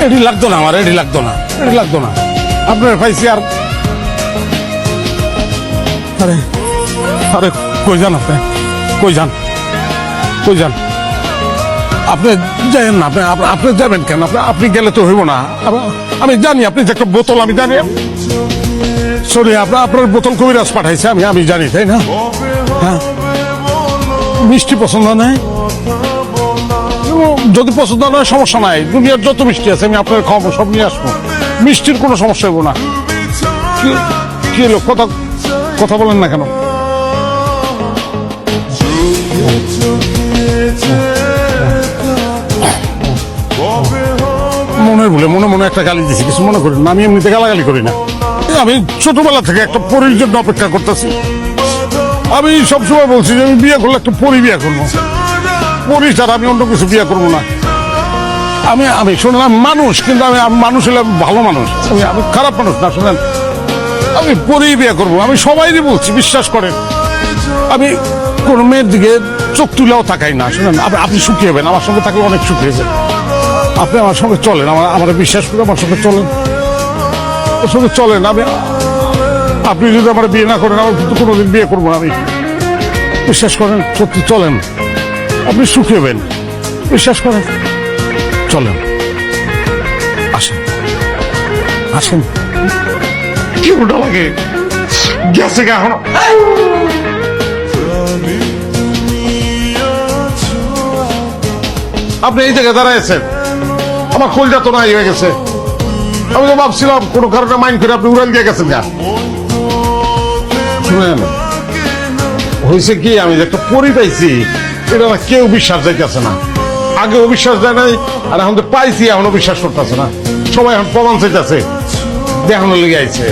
এটি লাগতো না আমার, এটি লাগতো না, এটি লাগতো না। আপনার পাইছি আর আরে আরে কই যান আপনি? কই যান? কই যান? আপনি যাবেন না, আপনি যাবেন কেন? আপনি গেলে তো হইব না। আমি জানি আপনি যে একটা বোতল, আমি জানি। সরি, আপনার বোতল কবিরাজ পাঠাইছে, আমি জানি, তাই না? হ্যাঁ, মিষ্টি পছন্দ নয়? যদি পছন্দ নয় সমস্যা নাই, দুনিয়ার যত মিষ্টি আছে আমি আপনার খাওয়াবো, সব নিয়ে আসবো। মিষ্টির কোনো সমস্যা হইব না। কি হলো, কথা বলেন না কেন? মনের ভুলে মনে একটা গালি দিছি, কিছু মনে করি না। আমি এমনিতে গালাগালি করি না। আমি ছোটবেলা থেকে একটা পরীর জন্য অপেক্ষা করতেছি। আমি সবসময় বলছি যে আমি বিয়ে করলে একটা পরী বিয়ে করবো, পরী ছাড়া আমি অন্য কিছু বিয়ে করবো না। আমি শুনলাম মানুষ, কিন্তু আমি মানুষ হলে ভালো মানুষ, আমি খারাপ মানুষ না। শুনেন, আমি পরী বিয়ে করবো। আমি সবাইকে বলছি, বিশ্বাস করেন। আমি কোন মেয়ের দিকে চোখ তুলেও তাকাই না। শুনেন, আপনি সুখী হবেন, আমার সঙ্গে থাকলে অনেক সুখী হবেন। আপনি আমার সঙ্গে চলেন, আমার বিশ্বাস করে আমার সঙ্গে চলেন, ওর সঙ্গে চলেন। আপনি যদি আমার বিয়ে না করেন, আমার কিন্তু কোনোদিন বিয়ে করবো না। আমি বিশ্বাস করেন, সত্যি চলেন, আপনি সুখী হবেন, বিশ্বাস করেন। চলেন, আসেন, আসেন। কি ওটা লাগে গেছে গা এখনো? আপনি এই জায়গায় দাঁড়াইছেন, আমার খোলটা তো নাই হয়ে গেছে। আমি তো ভাবছিলাম কোনো কারণে মাইন্ড করে আপনি উড়াল দিয়ে গেছেন। গা শুনেন, হয়েছে কি, আমি যে একটা পরি পাইছি, এটা না কেউ বিশ্বাস যাইতেছে না। আগে অবিশ্বাস যায় নাই, আর এখন তো পাইছি, এখনো বিশ্বাস করতেছে না। সবাই এখন প্রমাণ চাইতেছে, দেখানোর লেগে আইছে।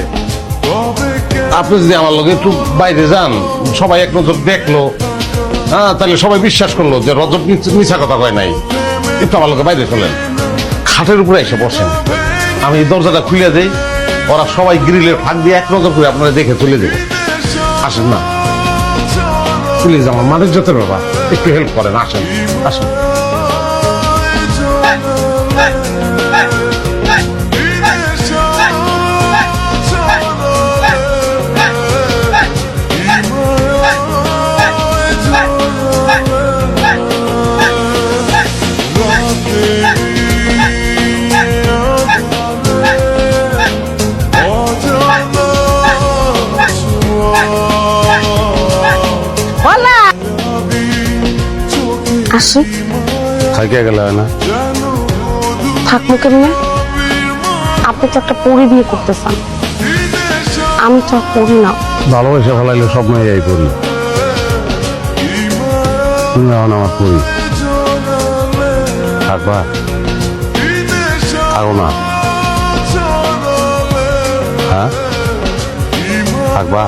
আপনি যদি আমার লগে একটু বাইরে যান, সবাই এক নজর দেখলো, হ্যাঁ, তাহলে সবাই বিশ্বাস করলো যে রজব মিছা কথা কয় নাই। একটু আমার লগে বাইরে চলেন, খাটের উপরে এসে বসেন, আমি দরজাটা খুলে দেই, ওরা সবাই গ্রিলের ফাঁক দিয়ে এক নজর করে আপনারা দেখে চলে দেবে। আসেন না প্লিজ, আমার মানের যতের ব্যাপার, একটু হেল্প করেন। আসেন, আসেন। আসি, থাকে গেল না? থাকবো কেমনে? আপনি তো একটা পরি বিয়ে করতে চান, আমি তো পরি না। ভালোবাসা ফেলাইলে সব মেয়েরাই পড়ি, তুমি এখন আমার পড়ি। থাকবা? থাকো না? হ্যাঁ, থাকবা?